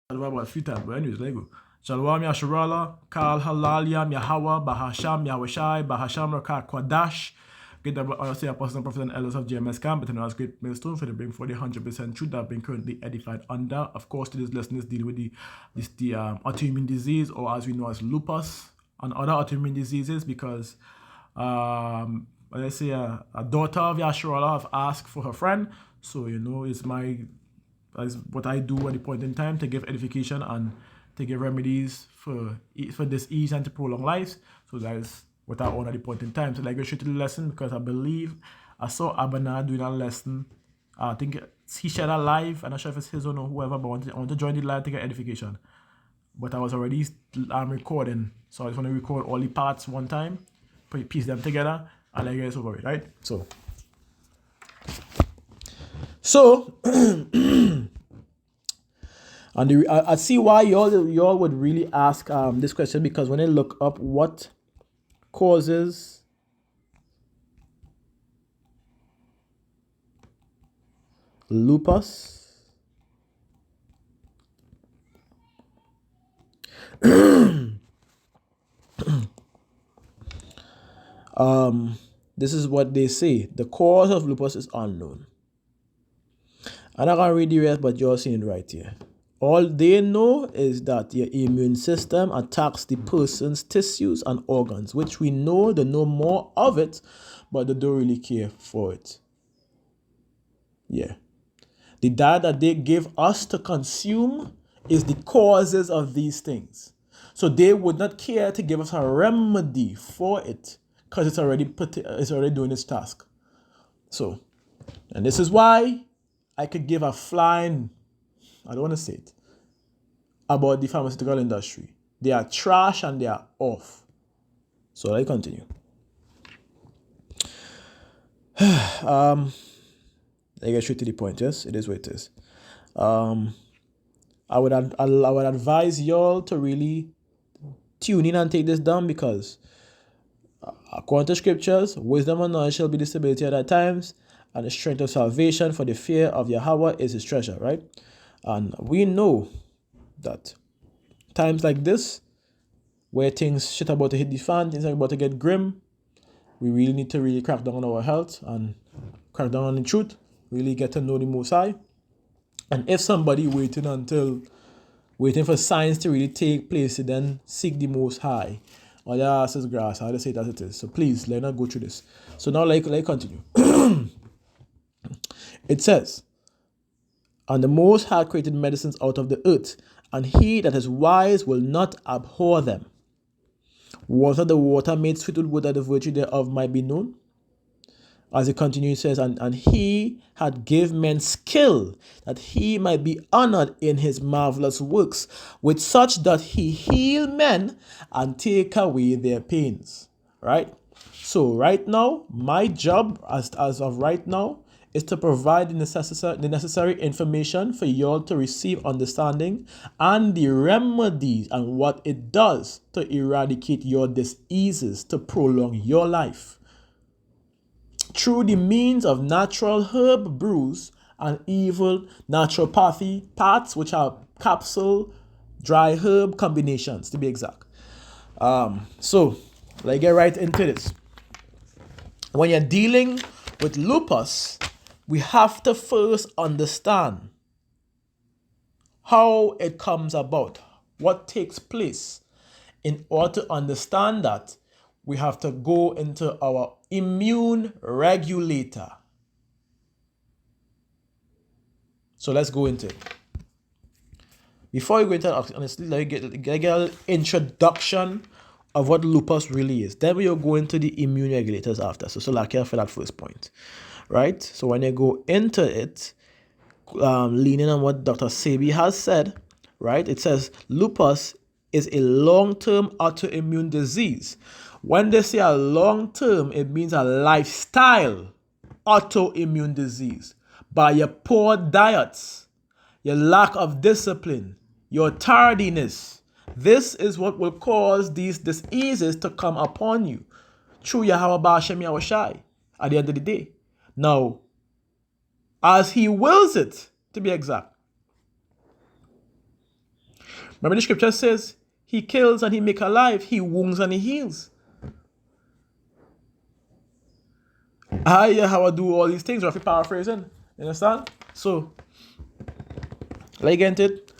about a few times, but anyways, let go. Shalom Yasharala, Kal Halal Yam Yahweh, Bahasham Yahushai, Bahasham Rakah Kwadash. Get the honestly apostle and prophet and elders of GMS camp, but as great millstone for the bring for the 100% truth that have been currently edified under. Of course, today's lesson is dealing with the autoimmune disease, or as we know as lupus, and other autoimmune diseases, because let's say a daughter of Yasharala have asked for her friend, so it's what I do at the point in time to give edification and to give remedies for disease and to prolong lives. So that is what I own at the point in time. So like I go straight to the lesson, because I believe I saw Abana doing a lesson. I think he shared a live. I'm not sure if it's his or whoever, but I want to join the live to get edification. But I was already recording, so I just want to record all the parts one time, piece them together, and I guess over it, right? So and I see why y'all would really ask this question, because when I look up what causes lupus, this is what they say: the cause of lupus is unknown. I'm not gonna read the rest, but you're seeing it right here. All they know is that your immune system attacks the person's tissues and organs, which we know they know more of it, but they don't really care for it. Yeah. The diet that they give us to consume is the causes of these things. So they would not care to give us a remedy for it, because it's already doing its task. So, and this is why I could give a flying, I don't want to say it, about the pharmaceutical industry. They are trash and they are off. So I continue. I get straight to the point. Yes, it is what it is. I would advise y'all to really tune in and take this down, because according to scriptures, wisdom and knowledge shall be the stability at that times, and the strength of salvation, for the fear of Yahweh is his treasure, right? And we know that times like this, where things shit about to hit the fan, things are about to get grim, we really need to really crack down on our health and crack down on the truth, really get to know the Most High. And if somebody waiting for science to really take place, then seek the Most High. Or your ass is grass, how to say it as it is. So please, let us go through this. So now let continue. It says, and the Most High created medicines out of the earth, and he that is wise will not abhor them. Water the water made sweet with wood, that the virtue thereof might be known. As it continues, it says, and he had give men skill, that he might be honored in his marvelous works. With such doth he heal men and take away their pains. Right? So right now, my job as of right now is to provide the necessary information for y'all to receive understanding and the remedies and what it does to eradicate your diseases, to prolong your life, through the means of natural herb brews and evil naturopathy paths, which are capsule, dry herb combinations, to be exact. So let's get right into this. When you're dealing with lupus, we have to first understand how it comes about, what takes place. In order to understand that, we have to go into our immune regulator. So let's go into it. Before we go into it, honestly, let me get an introduction of what lupus really is. Then we'll go into the immune regulators after. So like here for that first point, right? So when you go into it, leaning on what Dr. Sebi has said, right? It says lupus is a long-term autoimmune disease. When they say a long-term, it means a lifestyle autoimmune disease. By your poor diets, your lack of discipline, your tardiness, this is what will cause these diseases to come upon you through Yahweh Ba'ashem Yahushai at the end of the day. Now, as he wills it, to be exact. Remember the scripture says, he kills and he make alive, he wounds and he heals. How I do all these things, roughly paraphrasing. You understand? So, let's get into it.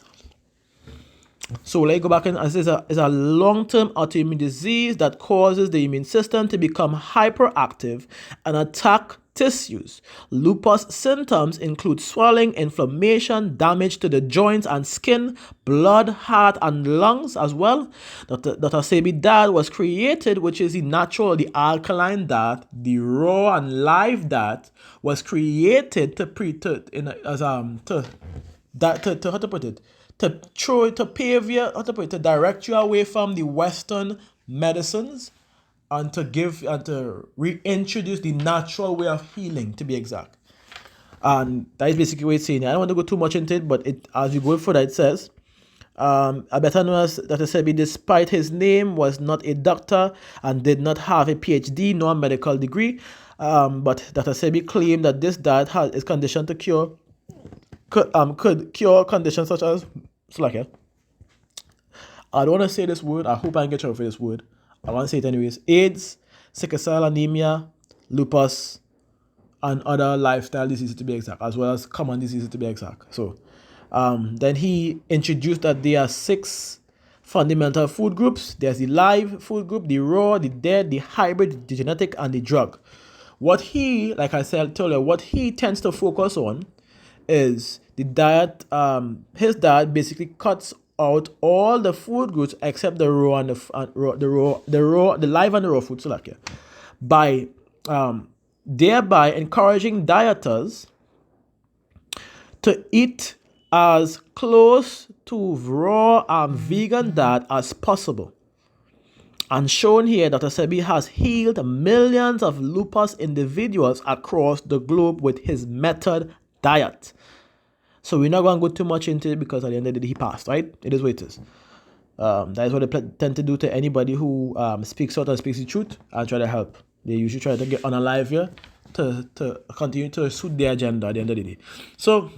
So let's go back and it's a long-term autoimmune disease that causes the immune system to become hyperactive and attack tissues. Lupus symptoms include swelling, inflammation, damage to the joints and skin, blood, heart, and lungs as well. Dr. Sebi diet was created, which is the natural, the alkaline diet, the raw and live diet was created to how to put it, to direct you away from the Western medicines and to reintroduce the natural way of healing, to be exact. And that is basically what it's saying. I don't want to go too much into it, but as you go further, it says, a better known as Dr. Sebi, despite his name, was not a doctor and did not have a PhD nor a medical degree. But Dr. Sebi claimed that this diet is conditioned to could cure conditions such as, I don't want to say this word. I hope I can get trouble for this word. I want to say it anyways. AIDS, sickle cell anemia, lupus, and other lifestyle diseases to be exact, as well as common diseases to be exact. So, then he introduced that there are 6 fundamental food groups. There's the live food group, the raw, the dead, the hybrid, the genetic, and the drug. What he, like I said, told you, what he tends to focus on is the diet. His diet basically cuts out all the food groups except the raw and the live and the raw food, by thereby encouraging dieters to eat as close to raw and vegan diet as possible. And shown here, Dr. Sebi has healed millions of lupus individuals across the globe with his method diet. So we're not going to go too much into it because at the end of the day, he passed, right? It is what it is. That is what they tend to do to anybody who speaks out and speaks the truth and try to help. They usually try to get on a live here to continue to suit their agenda at the end of the day. So,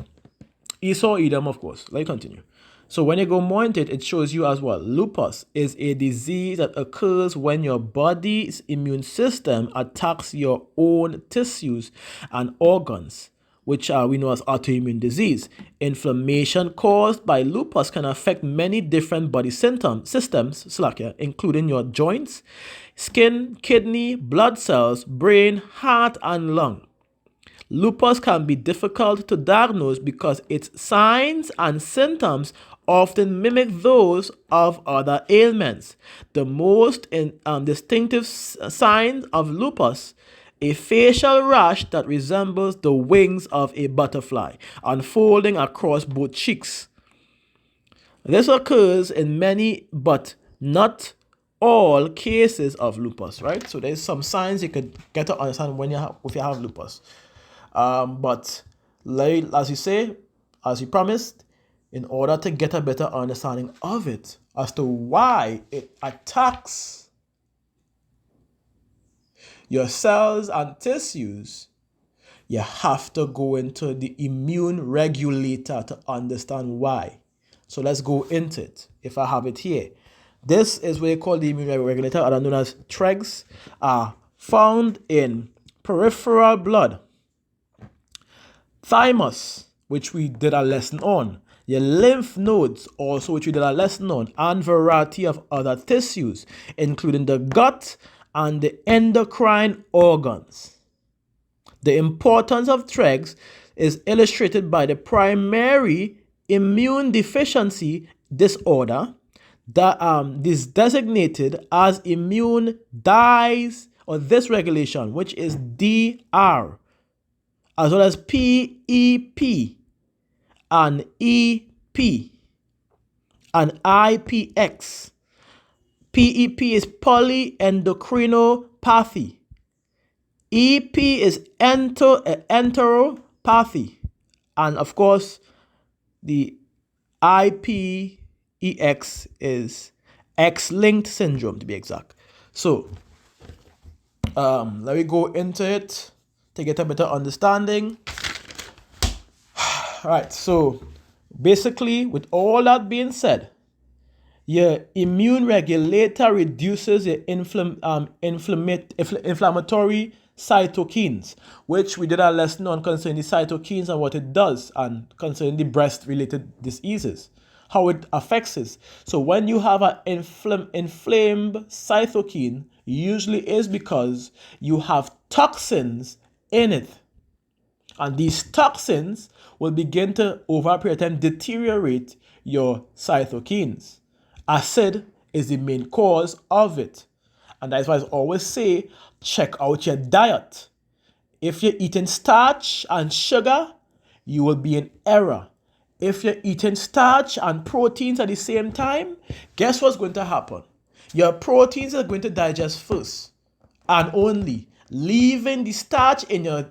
Esau, Edom, of course. Let's continue. So when you go more into it, it shows you as well. Lupus is a disease that occurs when your body's immune system attacks your own tissues and organs, which we know as autoimmune disease. Inflammation caused by lupus can affect many different body systems, including your joints, skin, kidney, blood cells, brain, heart, and lung. Lupus can be difficult to diagnose because its signs and symptoms often mimic those of other ailments. The most distinctive signs of lupus: a facial rash that resembles the wings of a butterfly, unfolding across both cheeks. This occurs in many, but not all cases of lupus, right? So there's some signs you could get to understand if you have lupus. But as you say, as you promised, in order to get a better understanding of it as to why it attacks your cells and tissues, you have to go into the immune regulator to understand why. So let's go into it. If I have it here, this is what they call the immune regulator, otherwise known as TREGs, are found in peripheral blood, thymus, which we did a lesson on, your lymph nodes, also which we did a lesson on, and variety of other tissues, including the gut and the endocrine organs. The importance of TREGs is illustrated by the primary immune deficiency disorder that is designated as immune dysregulation, which is DR, as well as PEP and EP and IPX. PEP is polyendocrinopathy. EP is enteropathy. And of course, the IPEX is X-linked syndrome, to be exact. So, let me go into it to get a better understanding. All right, so basically, with all that being said, your immune regulator reduces your inflammatory cytokines, which we did a lesson on concerning the cytokines and what it does, and concerning the breast-related diseases, how it affects it. So when you have an inflamed cytokine, usually is because you have toxins in it. And these toxins will begin to, over a period of time, deteriorate your cytokines. Acid is the main cause of it. And that's why I always say, check out your diet. If you're eating starch and sugar, you will be in error. If you're eating starch and proteins at the same time, guess what's going to happen? Your proteins are going to digest first and only, leaving the starch in your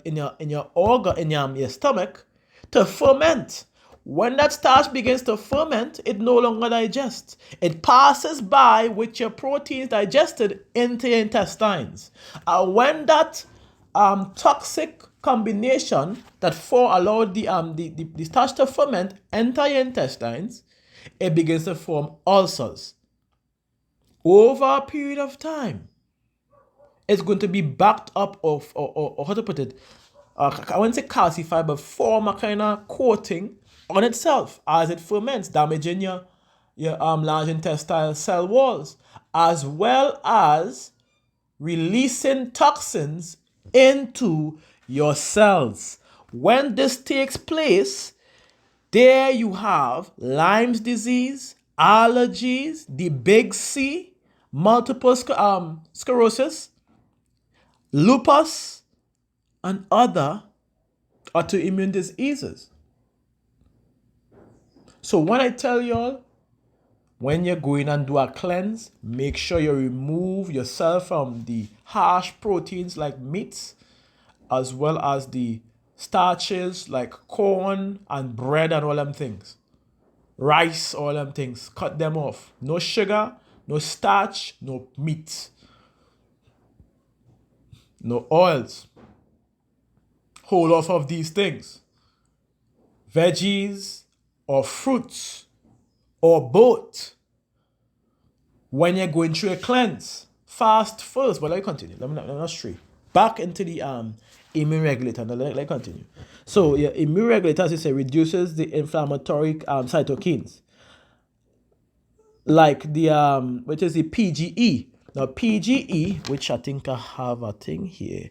organ, in your stomach, to ferment. When that starch begins to ferment, it no longer digests. It passes by with your proteins digested into your intestines. And when that toxic combination that allowed the starch to ferment enter your intestines, it begins to form ulcers. Over a period of time, it's going to be backed up of, or how to put it, I wouldn't say calcified, but form a kind of coating on itself as it ferments, damaging your large intestinal cell walls, as well as releasing toxins into your cells. When this takes place, there you have Lyme's disease, allergies, the big C, multiple sclerosis, lupus, and other autoimmune diseases. So when I tell y'all, when you're going and do a cleanse, make sure you remove yourself from the harsh proteins like meats, as well as the starches like corn and bread and all them things. Rice, all them things. Cut them off. No sugar, no starch, no meat, no oils. Hold off of these things. Veggies or fruits or both. When you're going through a cleanse, fast first. But let me continue. Let me not stray. Back into the immune regulator. Let me continue. So your immune regulator, as you say, reduces the inflammatory cytokines, like the which is the PGE. Now PGE, which I think I have a thing here,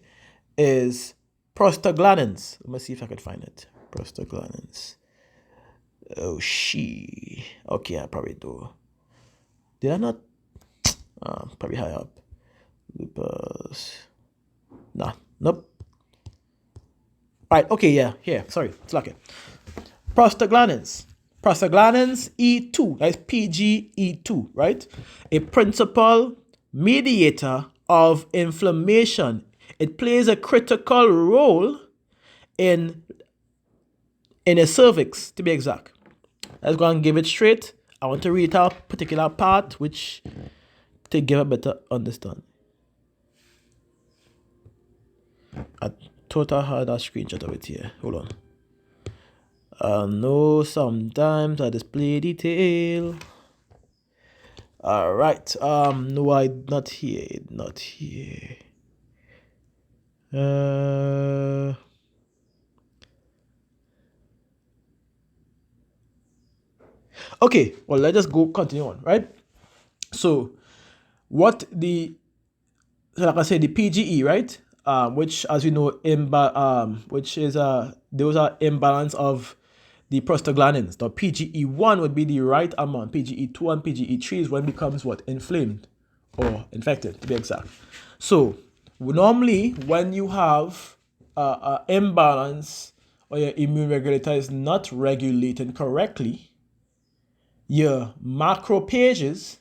is prostaglandins. Let me see if I can find it. Prostaglandins. Oh, okay, I probably do. Did I not? Probably high up. Lupus. Nah, nope. Right, okay, yeah, here. Sorry, it's lucky. Prostaglandins. Prostaglandins E2, that's PGE2, right? A principal mediator of inflammation. It plays a critical role in a cervix, to be exact. Let's go and give it straight. I want to read a particular part which to give a better understanding. I thought I had a screenshot of it here. Hold on. I know sometimes I display detail. Alright. No, I not here. Not here. Okay, well, let's just go continue on, right? So like I said, the PGE, right? Which, as we know, which is those are imbalance of the prostaglandins. The PGE1 would be the right amount. PGE2 and PGE3 is when it becomes what? Inflamed or infected, to be exact. So normally when you have imbalance or your immune regulator is not regulating correctly, your macrophages,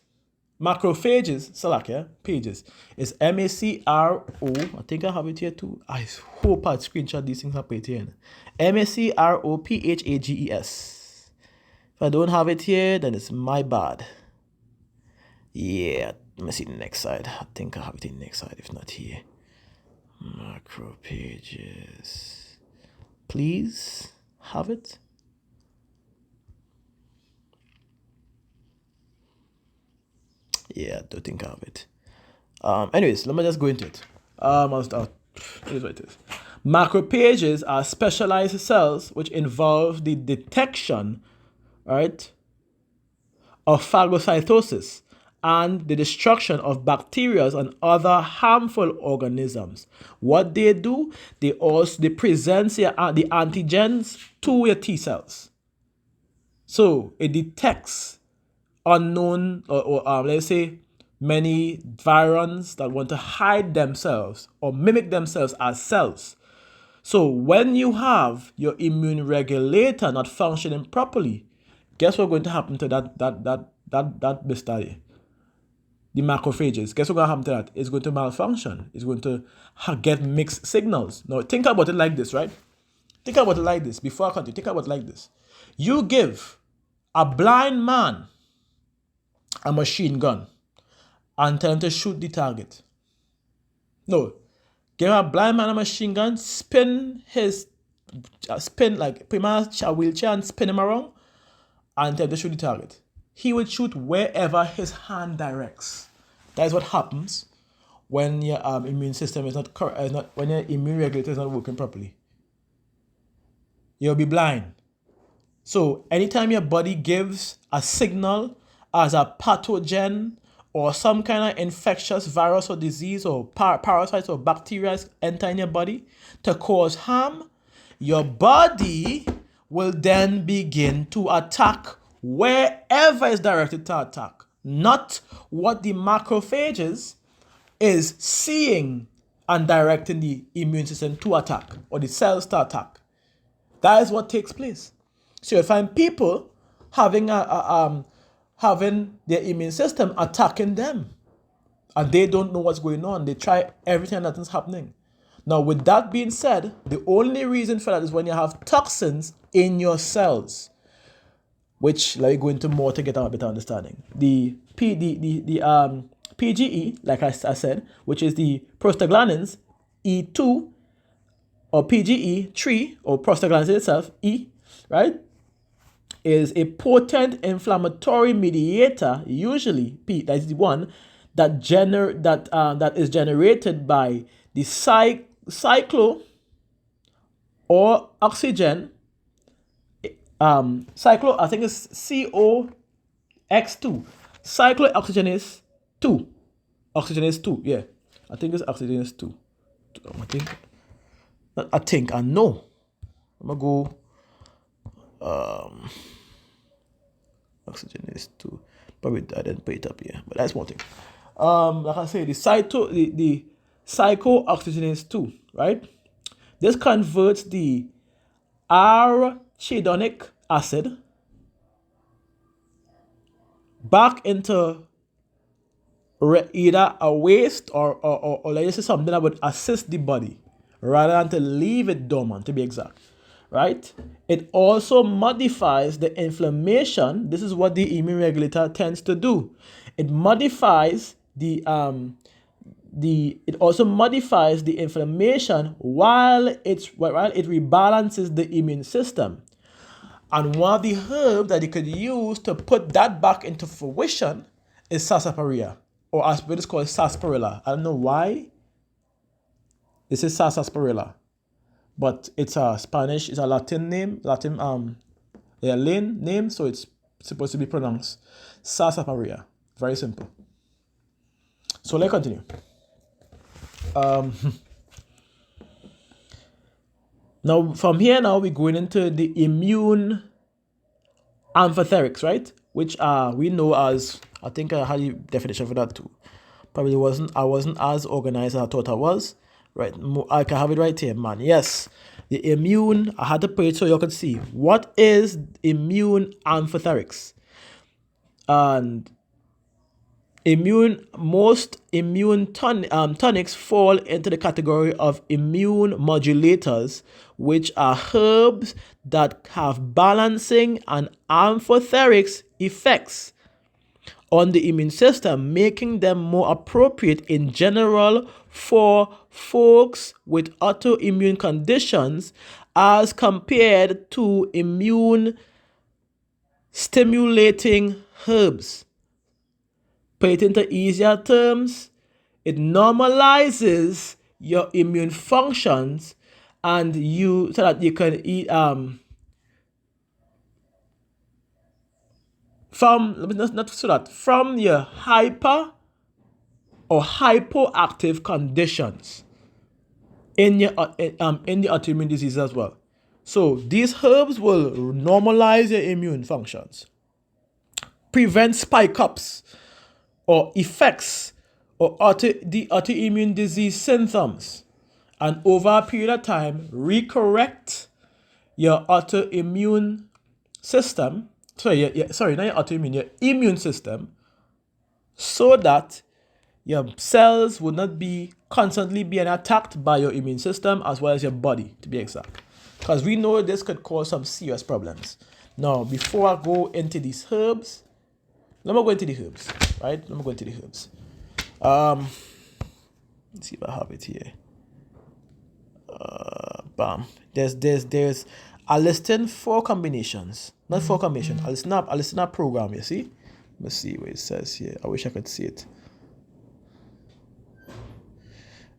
pages, is MACRO. I think I have it here too. I hope I screenshot these things up here. MACROPHAGES. If I don't have it here, then it's my bad. Yeah, let me see the next side. I think I have it in the next side, if not here. Macrophages. Please have it. Yeah, I don't think I have it. Anyways, let me just go into it. I'll start. Here's what it is. Macrophages are specialized cells which involve the detection, right, of phagocytosis and the destruction of bacteria and other harmful organisms. What they do, they present the antigens to your T cells. So it detects unknown or let's say many virions that want to hide themselves or mimic themselves as cells. So when you have your immune regulator not functioning properly, guess what's going to happen to that bestiary? The macrophages. Guess what's going to happen to that? It's going to malfunction. It's going to get mixed signals. Now think about it like this, right? Think about it like this. Before I continue, think about it like this. You give a blind man a machine gun and tell him to shoot the target. No. Give a blind man a machine gun, spin like put him on a wheelchair and spin him around and tell him to shoot the target. He will shoot wherever his hand directs. That is what happens when your immune system is not correct, when your immune regulator is not working properly. You'll be blind. So anytime your body gives a signal as a pathogen or some kind of infectious virus or disease or parasites or bacteria enter in your body to cause harm, your body will then begin to attack wherever it's directed to attack, not what the macrophages is seeing and directing the immune system to attack or the cells to attack. That is what takes place. So you find people having having their immune system attacking them, and they don't know what's going on. They try everything and nothing's happening. Now, with that being said, the only reason for that is when you have toxins in your cells, which let me go into more to get a better understanding. The PGE, like I said, which is the prostaglandins E2 or PGE3 or prostaglandins itself E, right, is a potent inflammatory mediator, usually P, that is the one that is generated by the cyclo or oxygen cyclo, I think it's COX2. Cyclooxygenase 2. Oxygenase 2, yeah. I think it's oxygenase 2. I know. I'm gonna go oxygenase 2. Probably I didn't put it up here, but that's one thing. Like I say, the cyclooxygenase 2, right? This converts the arachidonic acid back into either a waste or let's say something that would assist the body rather than to leave it dormant, to be exact, right? It also modifies the inflammation. This is what the immune regulator tends to do. It modifies it also modifies the inflammation while it rebalances the immune system. And one of the herbs that you could use to put that back into fruition is sarsaparilla, or as it's called sarsaparilla. I don't know why this is sarsaparilla, but it's a Spanish, it's a Latin name, name, so it's supposed to be pronounced sarsaparilla. Very simple. So let's continue. Now from here, we're going into the immune amphoterics, right? Which we know as, I think I had a definition for that too. I wasn't as organized as I thought I was. Right, I can have it right here, man. Yes, the immune, I had to put it so you could see. What is immune amphoterics? And most immune tonics fall into the category of immune modulators, which are herbs that have balancing and amphoterics effects on the immune system, making them more appropriate in general for folks with autoimmune conditions as compared to immune stimulating herbs. put it into easier terms, it normalizes your immune functions, and you so that you can eat from not so that from your hyper or hypoactive conditions in your in the autoimmune disease as well. So these herbs will normalize your immune functions, prevent spike ups or effects or the autoimmune disease symptoms, and over a period of time recorrect your autoimmune system. Sorry, not your autoimmune, your immune system, so that your cells would not be constantly being attacked by your immune system as well as your body, to be exact. Because we know this could cause some serious problems. Now, before I go into these herbs, let me go into the herbs, right? Let me go into the herbs. Let's see if I have it here. Bam. There's I listed 4 combinations. Not 4 combinations. I listed a program, you see? Let's see what it says here. I wish I could see it.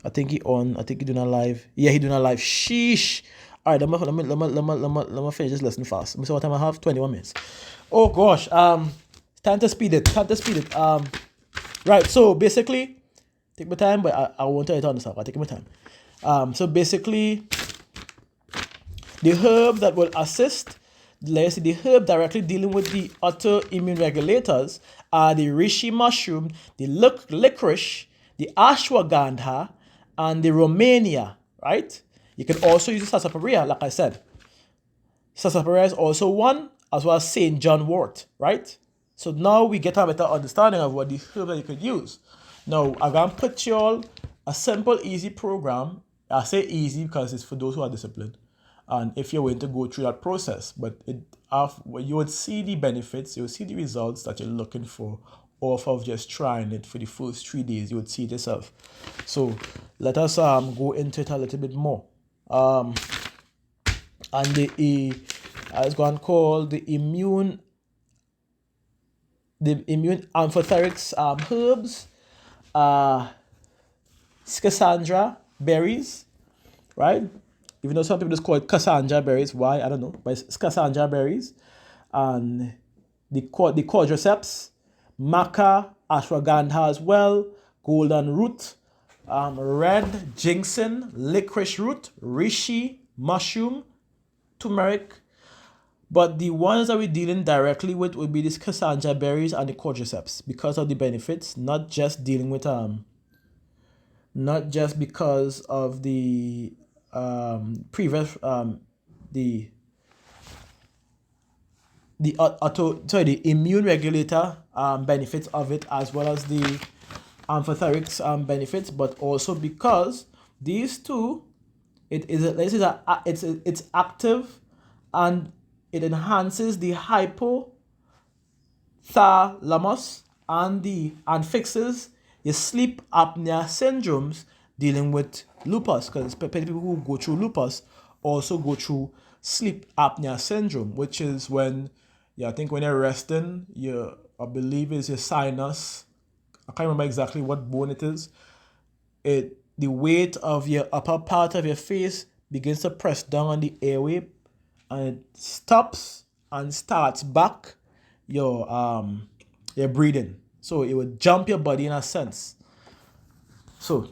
I think he doing a live. Yeah, he doing a live. Sheesh. Alright, let me finish this lesson fast. Let me see what time I have. 21 minutes. Oh gosh. Time to speed it. Right, so basically, take my time, but I won't tell you to understand. I'll take my time. So basically, the herb that will assist, let's say the herb directly dealing with the autoimmune regulators are the reishi mushroom, the licorice, the ashwagandha, and the romania, right? You can also use the sarsaparilla, like I said. Sarsaparilla is also one, as well as St. John wort, right? So now we get a better understanding of what the herb that you could use. Now, I'm going to put you all a simple, easy program. I say easy because it's for those who are disciplined. And if you're willing to go through that process, but you would see the benefits, you would see the results that you're looking for off of just trying it for the first 3 days. You would see it yourself. So let us go into it a little bit more. And I was going to call the immune amphoterics herbs, Cassandra berries, right? Even though some people just call it Cassandra berries, why I don't know, but it's Cassandra berries, and the quadriceps, maca, ashwagandha as well, golden root, red ginseng, licorice root, reishi, mushroom, turmeric. But the ones that we're dealing directly with would be these Cassandra berries and the quadriceps because of the benefits, not just dealing with not just because of the previous the immune regulator benefits of it, as well as the amphoterics benefits, but also because these two, it's active and it enhances the hypothalamus and fixes your sleep apnea syndromes dealing with lupus, because people who go through lupus also go through sleep apnea syndrome, which is when I think when you're resting, I believe is your sinus. I can't remember exactly what bone it is. The weight of your upper part of your face begins to press down on the airway, and it stops and starts back your breathing. So it would jump your body in a sense. So,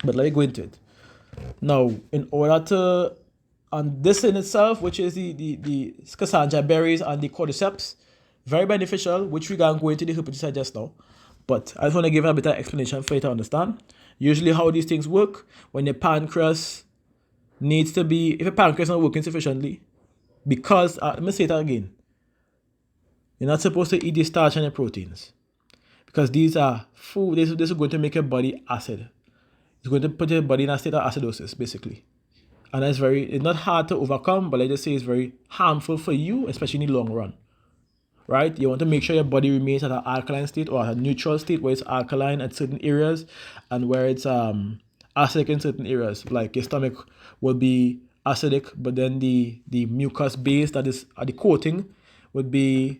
but let me go into it. Now, in order to, and this in itself, which is the Cassandra berries and the cordyceps, very beneficial, which we can go into the herbicide just now. But I just want to give a bit of explanation for you to understand. Usually how these things work, when your pancreas needs to be, if your pancreas is not working sufficiently, because, let me say it again, you're not supposed to eat the starch and the proteins. Because these are food, this is going to make your body acid. It's going to put your body in a state of acidosis, basically. And it's not hard to overcome, but I just say it's very harmful for you, especially in the long run. Right? You want to make sure your body remains at an alkaline state or a neutral state where it's alkaline at certain areas and where it's acidic in certain areas. Like your stomach will be acidic, but then the mucus base that is at the coating would be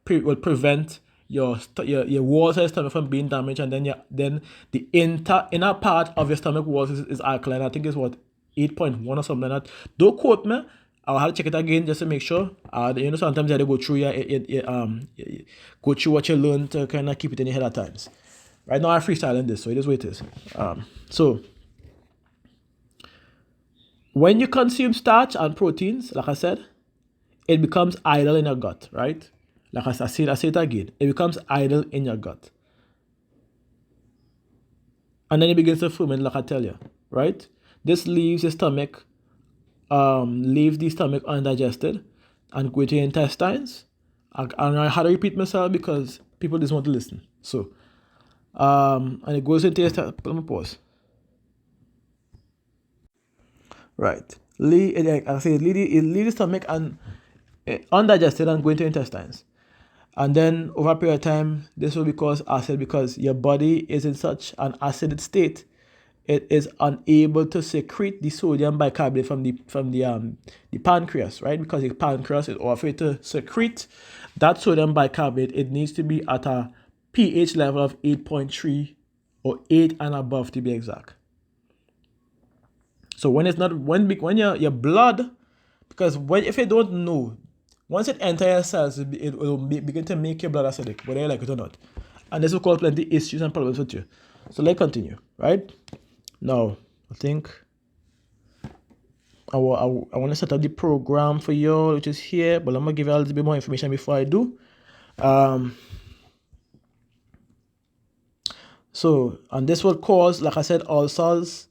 will prevent your walls of your stomach from being damaged, and then the inner part of your stomach walls is alkaline. I think it's what 8.1 or something like that. Don't quote me. I'll have to check it again just to make sure. Sometimes you have to go through go through what you learn to kind of keep it in your head at times. Right now I'm freestyling this, so it is what it is. So when you consume starch and proteins, like I said, it becomes idle in your gut, right? Like I say it again. It becomes idle in your gut. And then it begins to ferment, like I tell you, right? This leaves the stomach undigested and go to your intestines. And I had to repeat myself because people just want to listen. So, and it goes into your let me pause. Right. It leaves the stomach and undigested and go into intestines. And then over a period of time, this will cause acid because your body is in such an acidic state, it is unable to secrete the sodium bicarbonate from the pancreas, right? Because the pancreas is afraid to secrete that sodium bicarbonate. It needs to be at a pH level of 8.3 or 8 and above to be exact. So when your blood, because if you don't know, once it enters your cells, it will begin to make your blood acidic, whether you like it or not. And this will cause plenty issues and problems with you. So let's continue, right? Now, I think I want to set up the program for you, which is here, but I'm going to give you a little bit more information before I do. And this will cause, like I said, ulcers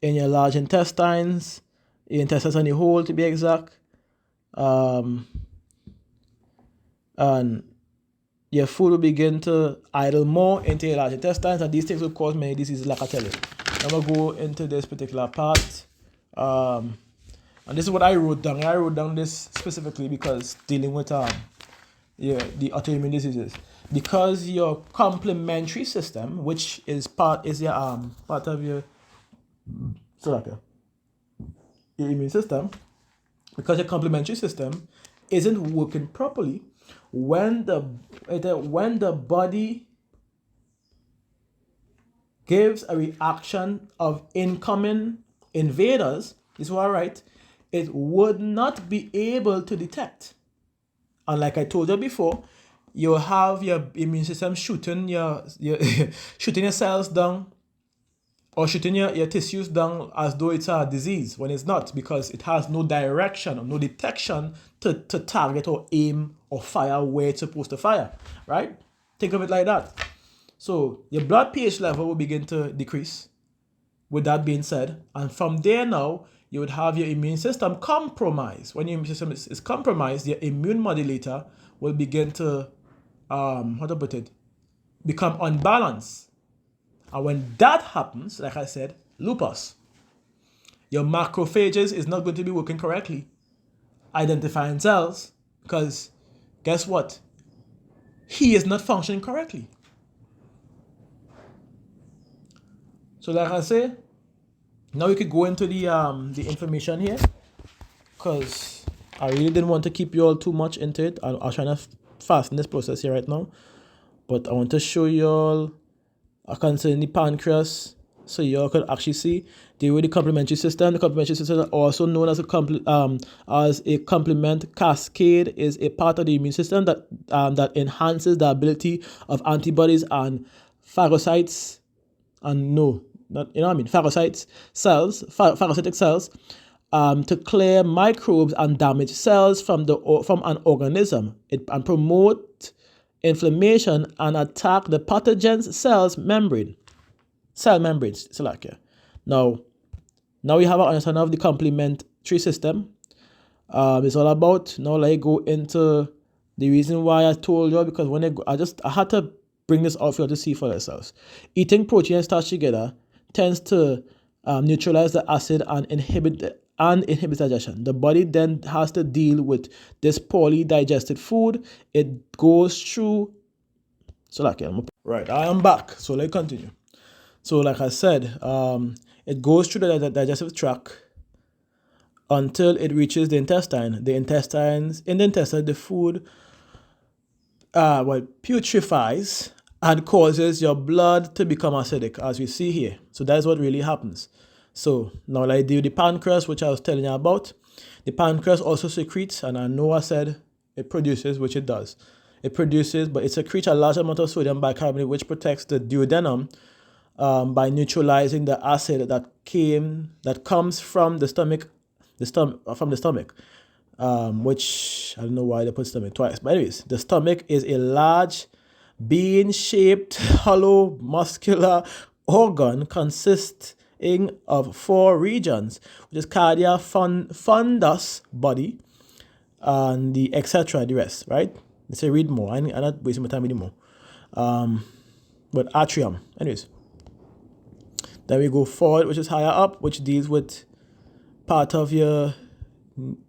in your large intestines, your intestines on the whole, to be exact. And your food will begin to idle more into your large intestines, and these things will cause many diseases, like I tell you. I'm going to go into this particular part. And this is what I wrote down. I wrote down this specifically because dealing with the autoimmune diseases. Because your complementary system, which is part of your immune system, because your complementary system isn't working properly, when the body gives a reaction of incoming invaders, this is all right, it would not be able to detect. And like I told you before, you have your immune system shooting your shooting your cells down, or shooting your tissues down as though it's a disease, when it's not, because it has no direction or no detection to target or aim or fire where it's supposed to fire, right? Think of it like that. So your blood pH level will begin to decrease, with that being said, and from there now, you would have your immune system compromised. When your immune system is compromised, your immune modulator will begin to, become unbalanced. And when that happens, like I said, lupus, your macrophages is not going to be working correctly, identifying cells, because guess what? He is not functioning correctly. So like I say, now we could go into the information here, because I really didn't want to keep you all too much into it. I'll try to fasten this process here right now. But I want to show you all concerning the pancreas, so you all could actually see the way the complementary system. The complementary system, also known as a complement cascade, is a part of the immune system that enhances the ability of antibodies and phagocytes, phagocytic cells, to clear microbes and damaged cells from an organism. And promote inflammation and attack the pathogen's cell membranes. Now we have an understanding of the complementary system. It's all about, now let me go into the reason why I told you, because I had to bring this out for you to see for yourselves. Eating protein and starch together tends to neutralize the acid and inhibit digestion. The body then has to deal with this poorly digested food. It goes through. Right, I am back. So let's continue. So like I said, it goes through the digestive tract until it reaches the intestine. In the intestine, the food putrefies and causes your blood to become acidic, as we see here. So that's what really happens. So now like the pancreas, which I was telling you about, the pancreas also secretes, and I know I said it produces, which it does. It produces, but it secretes a large amount of sodium bicarbonate, which protects the duodenum by neutralizing the acid that comes from the stomach, which I don't know why they put stomach twice. But anyways, the stomach is a large, bean-shaped, hollow, muscular organ consisting of 4 regions, which is cardia, fundus, body, and the etc. The rest, right? Let's say read more. I'm not wasting my time reading more. But atrium. Anyways, then we go forward, which is higher up, which deals with part of the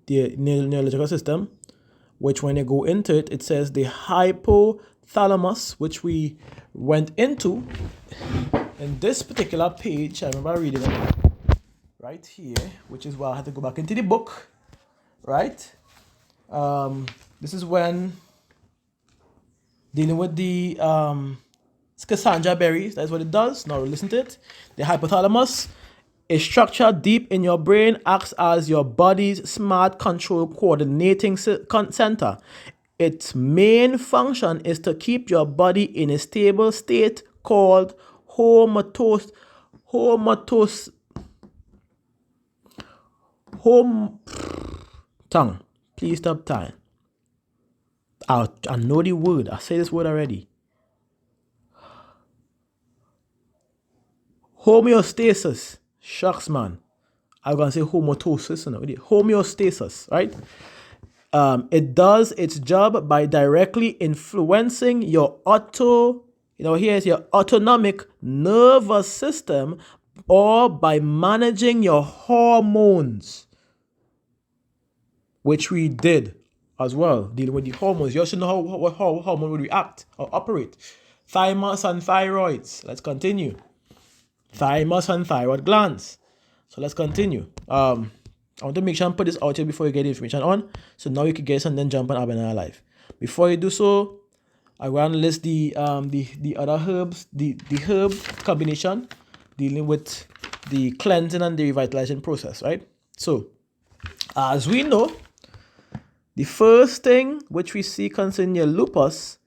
neurological system, which when you go into it, it says the hypothalamus, which we went into in this particular page. I remember reading it right here, which is why I had to go back into the book, right? This is when dealing with the Cassandra berries. That's what it does. Now listen to it. The hypothalamus, a structure deep in your brain, acts as your body's smart control coordinating center. Its main function is to keep your body in a stable state called tongue. Please stop time. I know the word. I say this word already. Homeostasis. Shucks, man. I'm going to say homotosis. Homeostasis, right? It does its job by directly influencing your here's your autonomic nervous system, or by managing your hormones, which we did as well, dealing with the hormones. You should know how hormone would react or operate. Thymus and thyroids. Let's continue. Thymus and thyroid glands. So let's continue. I want to make sure and put this out here before you get the information on. So now you can get and then jump on Abhor Live. Before you do so, I want to list the other herbs, the herb combination dealing with the cleansing and the revitalizing process, right? So, as we know, the first thing which we see concerning your lupus,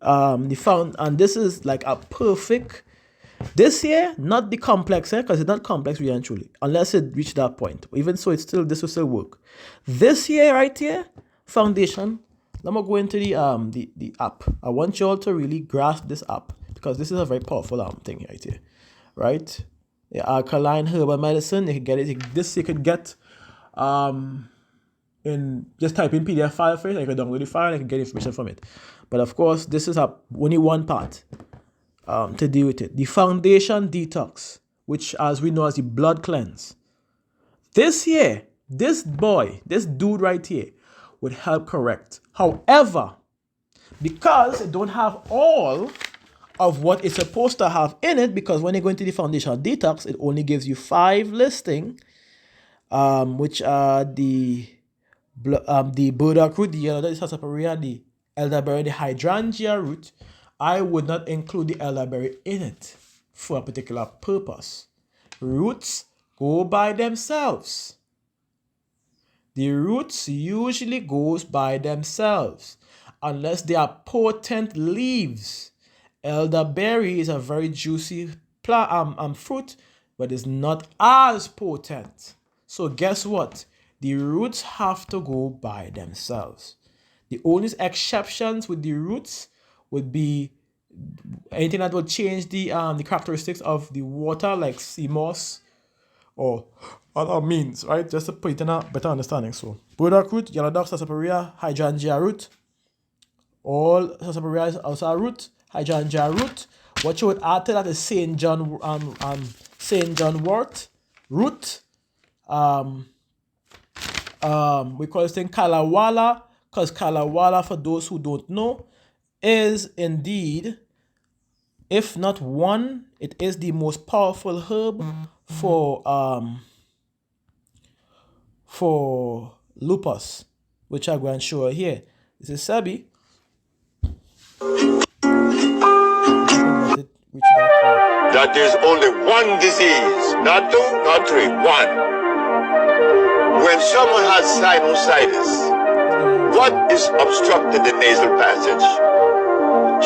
and this is like a perfect, this here, not the complex here, because it's not complex really and truly, unless it reached that point. Even so, this will still work. This here, right here, foundation. Let me go into the app. I want you all to really grasp this app, because this is a very powerful thing right here, right? The alkaline herbal medicine. You can get it. This you could get in just type in PDF file for it. I can download the file. I can get information from it. But of course, this is only one part to deal with it. The foundation detox, which as we know as the blood cleanse. This dude right here would help correct. However, because it don't have all of what it's supposed to have in it, because when you go into the foundation detox, it only gives you 5 listing, which are the burdock root, the yellow sarsaparilla, the elderberry, the hydrangea root. I would not include the elderberry in it for a particular purpose. Roots go by themselves. The roots usually goes by themselves unless they are potent leaves. Elderberry is a very juicy fruit, but it's not as potent. So guess what? The roots have to go by themselves. The only exceptions with the roots would be anything that would change the characteristics of the water, like sea moss or other means, right? Just to put it in a better understanding. So, burdock root, yellow dock, sarsaparilla, hydrangea root. All sarsaparilla is also a root. Hydrangea root. What you would add to that is Saint John wort root. We call this thing kalawala, because kalawala, for those who don't know, is indeed, if not one, it is the most powerful herb for lupus, which I'm going to show here. This is Sebi. that there's only one disease, not two, not three, one. When someone has sinusitis, what is obstructed the nasal passage?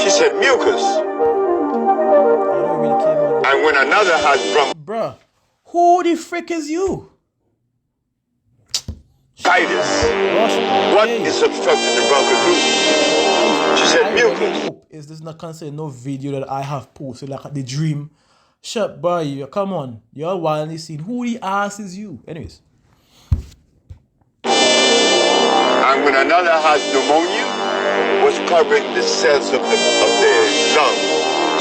She said mucus. And when another has Bruh, who the frick is you? bronchitis, what is obstructing the bronchial tube? She said mucus. Is this not considered no video that I have posted like the dream? Shut boy, you come on. You're wildly seen. Who the ass is you? Anyways. And when another has pneumonia, what's covering the cells of the lung?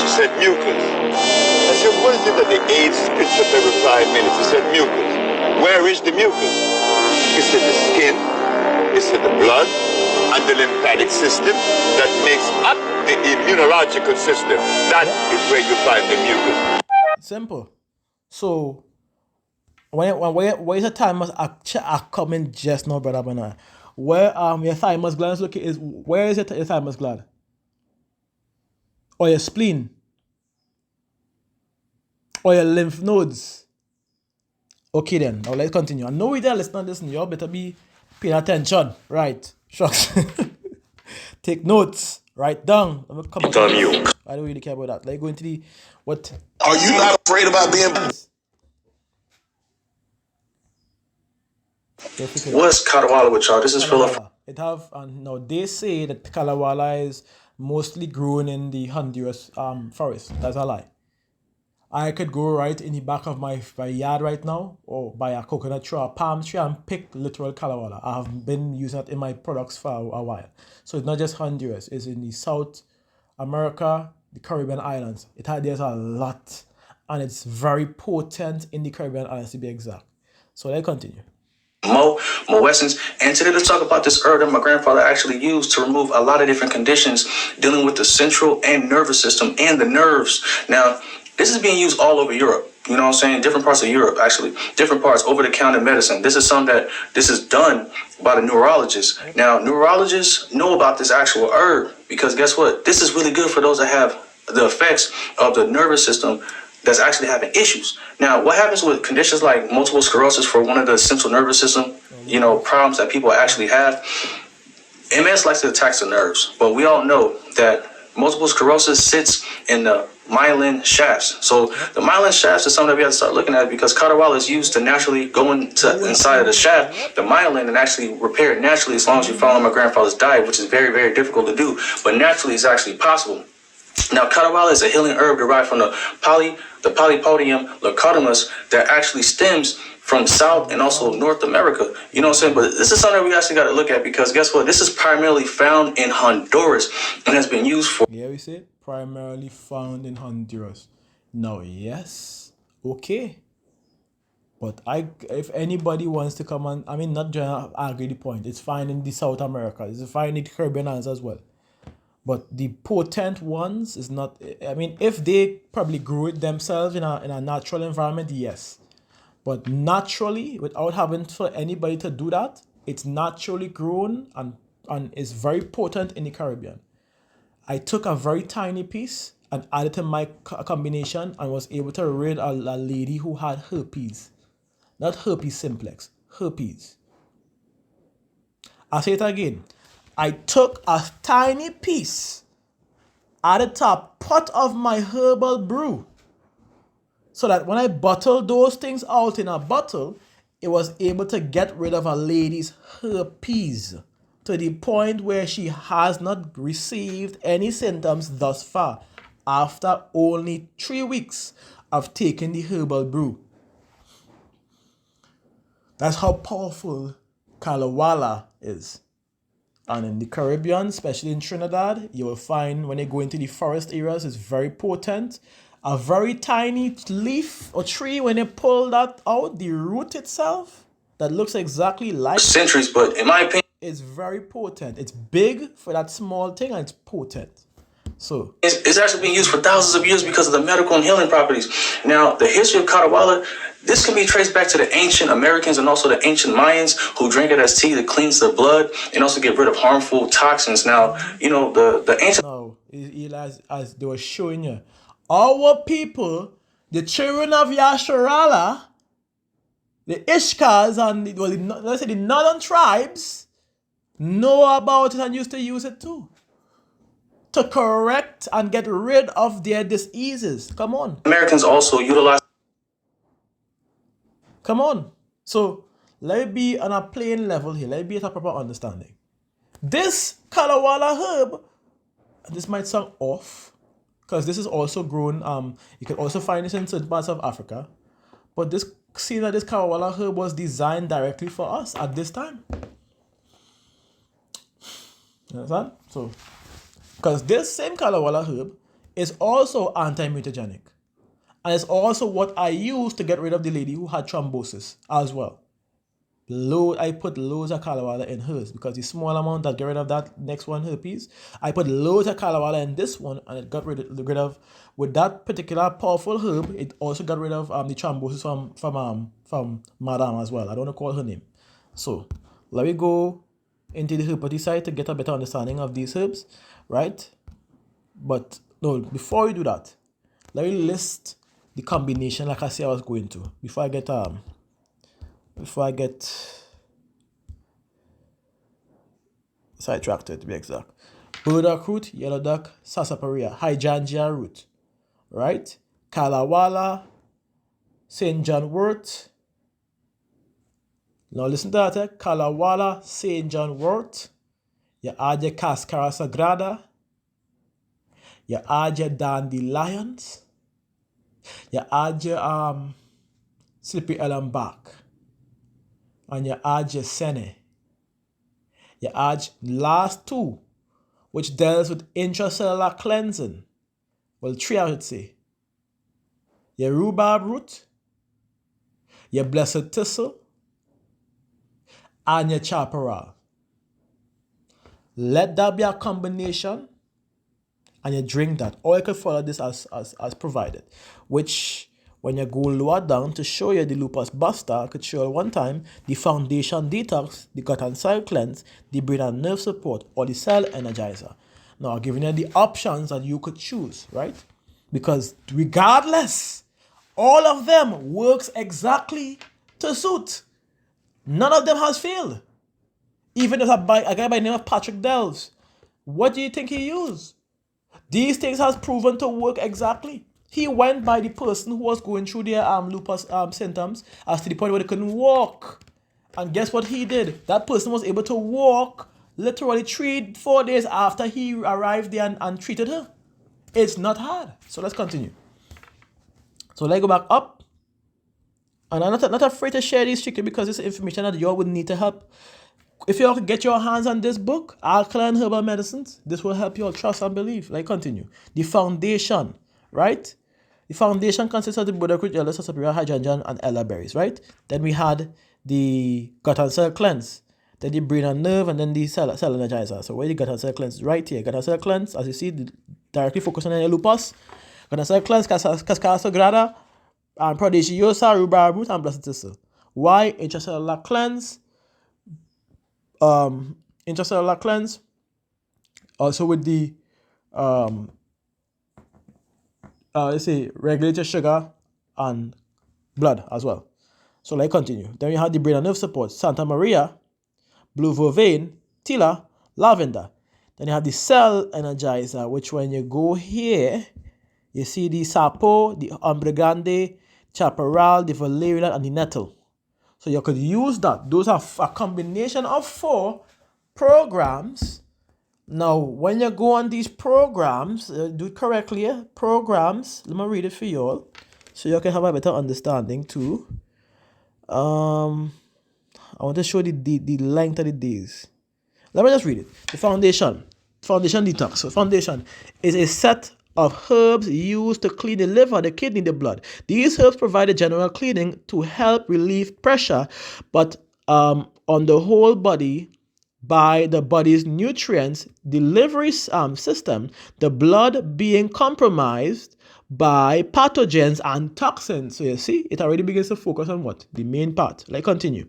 She said mucus. I said, what is it that the AIDS spits up every 5 minutes? She said mucus. Where is the mucus? It's in the skin, it's in the blood, and the lymphatic system that makes up the immunological system. That is where you find the mucus. Simple. So, where the thymus are coming just now, brother Bernard? Where your thymus gland is where is your thymus gland? Or your spleen? Or your lymph nodes? Okay then, now let's continue. I know we there listening to this, and you all better be paying attention. Right. Shucks. Take notes. Write down. I'm gonna come on. I don't really care about that. Let's go into the what. Are you not afraid about being? What's Cadwalla with y'all? This is Philip. It have and now they say that Cadwalla is mostly grown in the Honduras forest. That's a lie. I could go right in the back of my yard right now, or buy a coconut tree or a palm tree and pick literal Cadwalla. I have been using it in my products for a while. So it's not just Honduras. It's in the South America, the Caribbean islands. There's a lot, and it's very potent in the Caribbean islands to be exact. So let's continue. Mo Wessons, and today let's talk about this herb that my grandfather actually used to remove a lot of different conditions dealing with the central and nervous system and the nerves. Now, this is being used all over Europe. You know what I'm saying? Different parts of Europe, actually. Different parts, over-the-counter medicine. This is something that this is done by the neurologists. Now, neurologists know about this actual herb because guess what? This is really good for those that have the effects of the nervous system that's actually having issues. Now, what happens with conditions like multiple sclerosis for one of the central nervous system, problems that people actually have? MS likes to attack the nerves, but we all know that multiple sclerosis sits in the myelin shafts. So the myelin shafts is something that we have to start looking at because Cadwalla is used to naturally go inside of the shaft, the myelin, and actually repair it naturally as long as you follow my grandfather's diet, which is very, very difficult to do, but naturally it's actually possible. Now, Cadwalla is a healing herb derived from the Polypodium leucotomus that actually stems from South and also North America. You know what I'm saying? But this is something we actually got to look at because guess what? This is primarily found in Honduras and has been used for... Yeah, we say primarily found in Honduras. Now, yes, okay. But if anybody wants to come and, not trying to argue the point. It's fine in the South America. It's fine in the Caribbean islands as well. But the potent ones is not, if they probably grew it themselves in a natural environment, yes. But naturally, without having for anybody to do that, it's naturally grown and is very potent in the Caribbean. I took a very tiny piece and added to my combination and was able to rid a lady who had herpes. Not herpes simplex, herpes. I'll say it again. I took a tiny piece, added to a pot of my herbal brew, so that when I bottled those things out in a bottle, it was able to get rid of a lady's herpes to the point where she has not received any symptoms thus far after only 3 weeks of taking the herbal brew. That's how powerful Cadwalla is. And in the Caribbean, especially in Trinidad, you will find when you go into the forest areas, it's very potent. A very tiny leaf or tree, when you pull that out, the root itself, that looks exactly like centuries, but in my opinion, it's very potent. It's big for that small thing and it's potent. So it's actually been used for thousands of years because of the medical and healing properties. Now, the history of Cadwalla, this can be traced back to the ancient Americans and also the ancient Mayans who drank it as tea to cleanse their blood and also get rid of harmful toxins. Now, the ancient... No, as they were showing you, Our people, the children of Yasharala, the Ishkars and let's say the northern tribes, know about it and used to use it too, to correct and get rid of their diseases. Come on. Americans also utilize. Come on. So let me be on a plain level here. Let me be at a proper understanding. This Kalawala herb, this might sound off, because this is also grown, you can also find this in certain parts of Africa. But this, seeing that this Kalawala herb was designed directly for us at this time. You understand? So, because this same Kalawala herb is also anti-mutagenic. And it's also what I used to get rid of the lady who had thrombosis as well. I put loads of Kalawala in hers, because the small amount that get rid of that next one, herpes, I put loads of Kalawala in this one, and it got rid of with that particular powerful herb. It also got rid of the thrombosis from Madame as well. I don't want to call her name. So let me go into the herpety side to get a better understanding of these herbs, right? But no, before we do that, let me list the combination like I said I was going to before I get sidetracked, to be exact. Burdock root, yellow duck, sarsaparilla, hydrangea root, right? Kalawala, St. John wort. Now listen to that, Kalawala, St. John wort. You add your cascara sagrada. You add your dandelions. You add your slippery elm bark. And you add your sene. You add last two, which deals with intracellular cleansing. Well, three I would say. Your rhubarb root, your blessed thistle, and your chaparral. Let that be a combination, and you drink that. Or you can follow this as provided, which when you go lower down to show you the lupus buster, I could show you one time the foundation detox, the gut and cell cleanse, the brain and nerve support, or the cell energizer. Now, I'm giving you the options that you could choose, right? Because regardless, all of them works exactly to suit. None of them has failed. Even if a guy by the name of Patrick Delves, what do you think he used? These things has proven to work exactly. He went by the person who was going through their lupus symptoms as to the point where they couldn't walk. And guess what he did? That person was able to walk literally 3-4 days after he arrived there and treated her. It's not hard. So let's continue. So let's go back up. And I'm not afraid to share this strictly because it's information that you all would need to help. If you all could get your hands on this book, Alkaline Herbal Medicines, this will help you all trust and believe. Let's continue. The foundation, right? The foundation consists of the burdock root, yellow sarsaparilla, hydrangea, and elderberries, right? Then we had the gut and cell cleanse, then the brain and nerve, and then the cell energizer. So where the gut and cell cleanse? Right here. Gut and cell cleanse, as you see, directly focusing on your lupus. Gut and cell cleanse, cascara sagrada, and prodigiosa, rhubarb root, and blessed thistle. Why? Intracellular cleanse. Intracellular cleanse. Also with the let's say regulated sugar and blood as well. So let's continue. Then we have the brain and nerve support, Santa Maria, blue vervain, tila, lavender. Then you have the cell energizer, which when you go here, you see the sapo, the ombre chaparral, the valerian, and the nettle. So you could use that. Those are a combination of 4 programs. Now, when you go on these programs, do it correctly. Programs. Let me read it for you all, so you can have a better understanding too. I want to show the length of the days. Let me just read it. The foundation detox. So foundation is a set of herbs used to clean the liver, the kidney, the blood. These herbs provide a general cleaning to help relieve pressure, but on the whole body, by the body's nutrients delivery system, the blood being compromised by pathogens and toxins. So you see, it already begins to focus on what? The main part. Let's continue.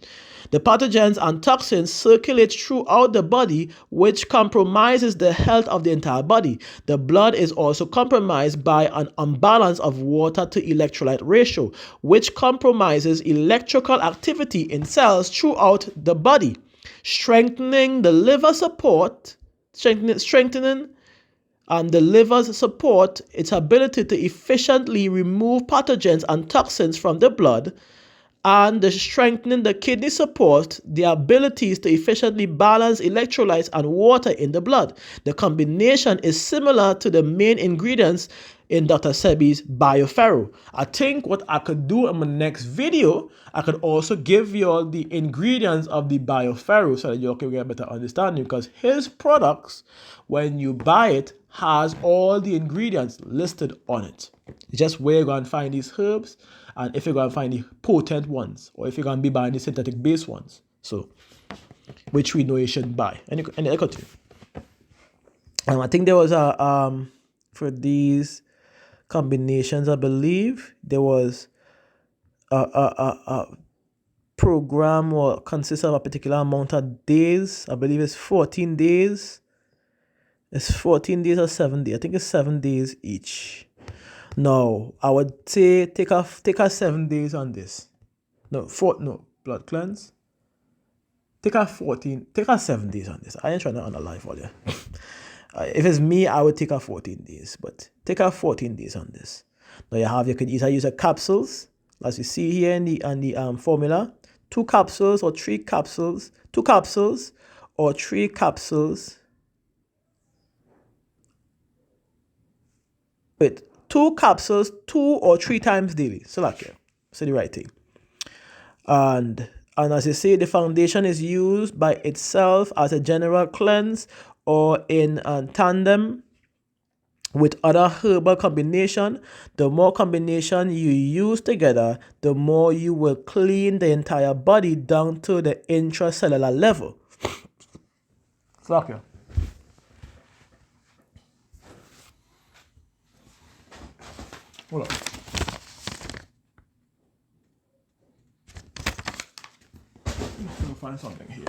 The pathogens and toxins circulate throughout the body, which compromises the health of the entire body. The blood is also compromised by an imbalance of water to electrolyte ratio, which compromises electrical activity in cells throughout the body, strengthening the liver support, strengthening the liver's support its ability to efficiently remove pathogens and toxins from the blood, and the strengthening the kidney support the abilities to efficiently balance electrolytes and water in the blood. The combination is similar to the main ingredients in Dr. Sebi's BioFerro. I think what I could do in my next video, I could also give you all the ingredients of the BioFerro so that you can get a better understanding, because his products, when you buy it, has all the ingredients listed on it. It's just where you're going to find these herbs, and if you're going to find the potent ones, or if you're going to be buying the synthetic based ones. So, which we know you shouldn't buy. And I continue. I think there was a for these combinations, I believe there was a program or consists of a particular amount of days. I believe it's 14 days. It's 14 days or 7 days. I think it's 7 days each. No, I would say take a 7 days on this. Blood cleanse. Take a 7 days on this. I ain't trying to unalive all you. If it's me, I would take a 14 days, but take a 14 days on this. Now you could either use a capsules, as you see here in the formula, 2 capsules or 3 capsules, 2 capsules or 3 capsules. Wait, 2 capsules 2 or 3 times daily. Select here. Say the right thing. And as you say, the foundation is used by itself as a general cleanse or in tandem with other herbal combination. The more combination you use together, the more you will clean the entire body down to the intracellular level. Select here. Hold on. I'm gonna find something here.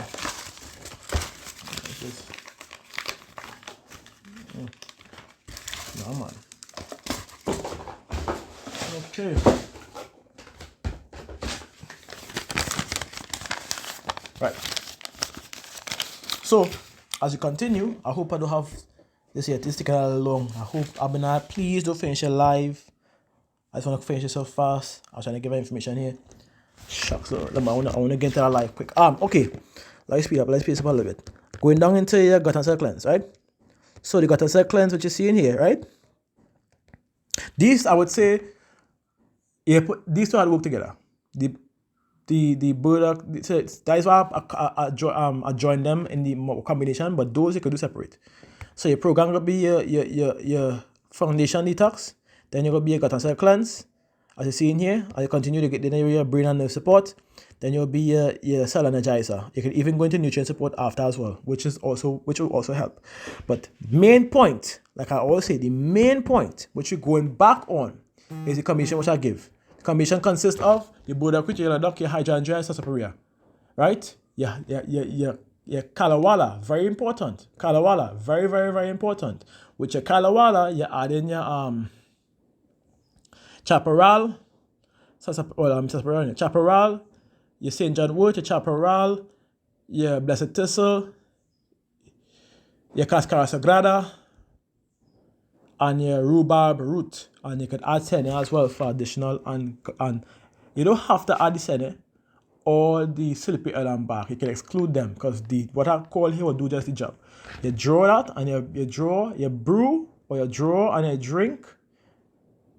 No, man. Okay. Right. So, as you continue, I hope I don't have this here. This taking a little long. I hope Abinah, please don't finish your live. I just want to finish it so fast. I was trying to give her information here. Shucks, so I want to get into that live quick. Okay. Let's speed up a little bit. Going down into your gut and cell cleanse, right? So the gut and cell cleanse, what you see in here, right? These, I would say, these two had to work together. The burdock, so that is why I joined them in the combination, but those you could do separate. So your program will be your foundation detox, then you're going to be your gut and cell cleanse, as you see in here. As you continue to get your brain and nerve support, then you'll be your cell energizer. You can even go into nutrient support after as well, which will also help. But main point, like I always say, the main point which you're going back on is the combination which I give. The combination consists of your burdock, your ladoc, your hydrangea, and sarsaparilla, right? Yeah, kalawala, very important. Kalawala, very, very, very important. With your kalawala, you add in your chaparral, chaparral, your St. John wort, your chaparral, your blessed thistle, your cascara sagrada, and your rhubarb root. And you can add sene as well for additional, and you don't have to add the sene or the slippery oil and bark. You can exclude them, because what I call here will do just the job. You draw that, and you brew, or you draw and you drink,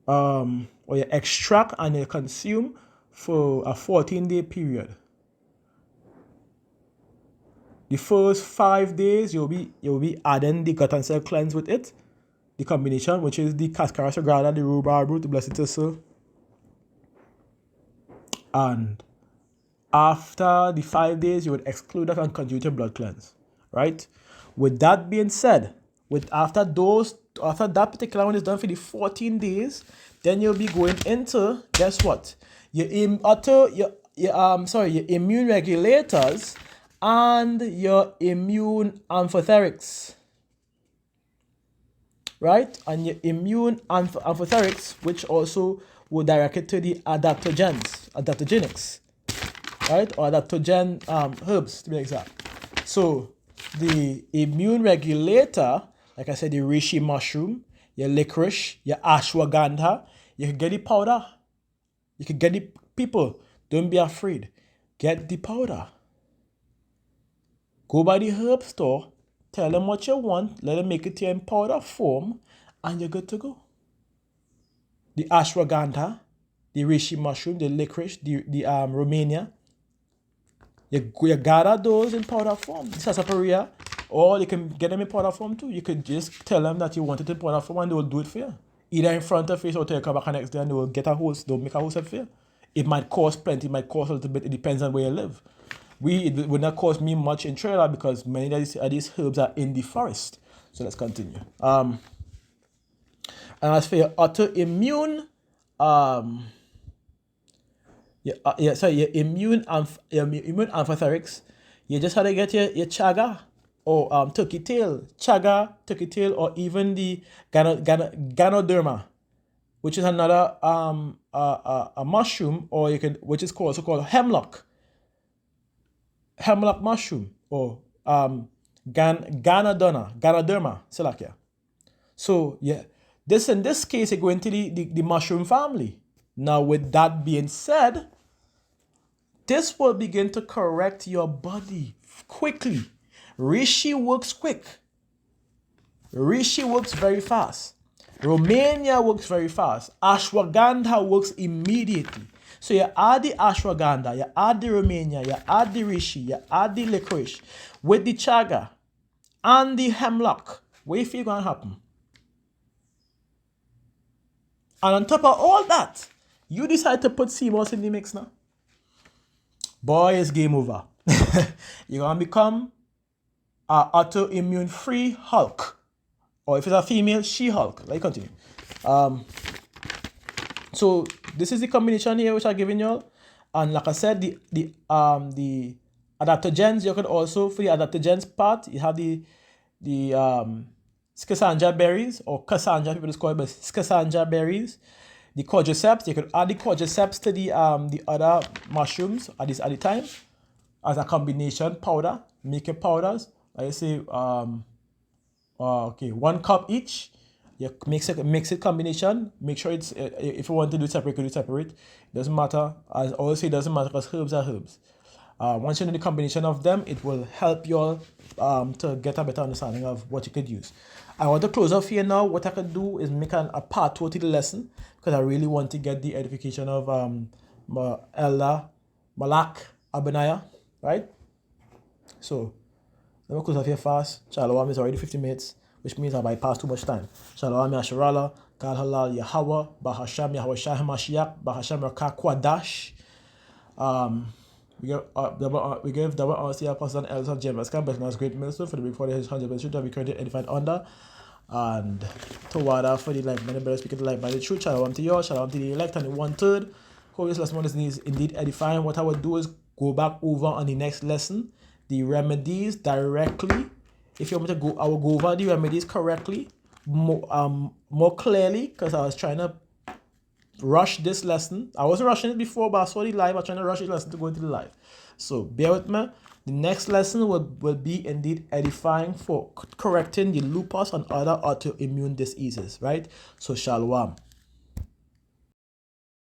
or you extract and you consume for a 14-day period. The first 5 days you'll be adding the gut and cell cleanse with it, the combination, which is the cascara sagrada, the rhubarb root, the blessed thistle, and after the 5 days you would exclude that and continue your blood cleanse. right? With that being said, after that particular one is done for the 14 days, then you'll be going into, guess what? Your immune regulators and your immune amphoterics, right? And your immune amphoterics, which also will direct it to the adaptogenics, right? Or adaptogen herbs, to be exact. So the immune regulator, like I said, the reishi mushroom, your licorice, your ashwagandha, you can get the powder. You can get the people. Don't be afraid. Get the powder. Go by the herb store. Tell them what you want. Let them make it to you in powder form. And you're good to go. The ashwagandha, the reishi mushroom, the licorice, the Romania. You gather those in powder form. The sarsaparilla. Or you can get them in powder form too. You could just tell them that you want it in powder form and they will do it for you. Either in front of face or till you come back next day and they will get a host. They'll make a host for you. It might cost plenty. It might cost a little bit. It depends on where you live. It would not cost me much in trailer because many of these herbs are in the forest. So let's continue. And as for your autoimmune, your immune amphoterics, you just had to get your chaga or turkey tail, or even the ganoderma, which is another a mushroom, or which is also called hemlock mushroom, or ganoderma, Salakia. So yeah, in this case, you go into the mushroom family. Now, with that being said, this will begin to correct your body quickly. Reishi works quick. Reishi works very fast. Romania works very fast. Ashwagandha works immediately. So you add the ashwagandha, you add the Romania, you add the reishi, you add the licorice with the chaga and the hemlock. What do you feel going to happen? And on top of all that, you decide to put sea moss in the mix now. Boy, it's game over. You're going to become an autoimmune free Hulk. Or if it's a female, She-Hulk. Let me continue. So this is the combination here which I'm giving you all. And like I said, the adaptogens, you could also, for the adaptogens part, you have the schisandra berries, or cassandra, people just call it, but schisandra berries. The cordyceps, you could add the cordyceps to the other mushrooms at the time as a combination powder. Make your powders. I say 1 cup each. You mix it combination. Make sure it's if you want to do it separate, you can do it separate. It doesn't matter. As I always say, it doesn't matter because herbs are herbs. Once you know the combination of them, it will help you all to get a better understanding of what you could use. I want to close off here now. What I could do is make a part 2 to the lesson because I really want to get the edification of Elder Malak Abinaya, right? So let me close off here fast. Shalom is already 50 minutes, which means I bypassed too much time. Shalom Yasharala, God Halal Yahweh, Bahasham Yahweh Shah Mashiach, Bahasham Rakah Kwadash. We give double honors to the Apostle and Elders of James Camp, but as great minister for the before his 100% that we currently edified under. And Tawada for the like many brothers speaking the light by the truth. Shalom to you all, shalom to the elect and the 1/3. Hope this lesson is indeed edifying. What I would do is go back over on the next lesson, the remedies directly. If you want me to go, I will go over the remedies correctly, more clearly, because I was trying to rush this lesson. I wasn't rushing it before, but I saw the live. I'm trying to rush the lesson to go into the live. So bear with me. The next lesson will be indeed edifying for correcting the lupus and other autoimmune diseases, right? So shalom.